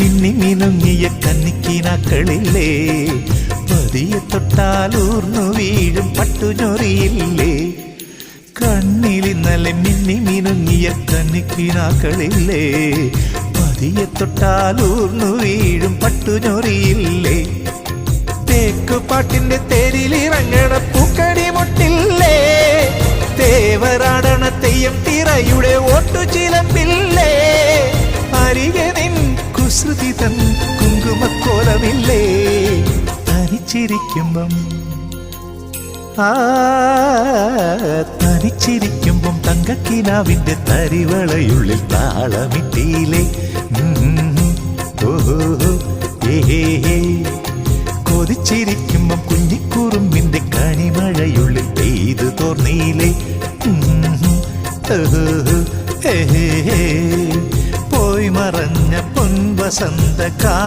മിന്നി മിനുങ്ങിയ കന്നിക്കിനാക്കളില്ലേ, പതിയെ തൊട്ടാലൂർന്നു വീഴും പട്ടുചൊറിയില്ലേ. കണ്ണിലിന്നലെ മിന്നി മിനുങ്ങിയ കന്നിക്കിനാക്കളില്ലേ, പതിയെ തൊട്ടാലൂർന്നു വീഴും പട്ടുചൊറിയില്ലേ. തേക്കുപാട്ടിന്റെ തേരിലിറങ്ങണ പൂക്കടി മുട്ടില്ലേ, തേവരാടണ തെയ്യം തിറയുടെ ഓട്ടുചിലമ്പില്ലേ. അരികെ നിൻ കുസൃതി തൻ കുങ്കുമക്കോലമില്ലേ, തനിച്ചിരിക്കുമ്പം തനിച്ചിരിക്കുമ്പം തങ്കക്കിനാവിന്റെ തരിവളയുള്ളിൽ താളമിട്ടിയില്ലേ. ഓഹോ ഏഹേ, കൊതിച്ചിരിക്കുമ്പം കുഞ്ഞിക്കുറുമ്പിന്റെ കണിമഴയുള്ളിൽ പെയ്തു തോർന്നിയില്ലേ. പോയി മറഞ്ഞ പൊൻവസന്ത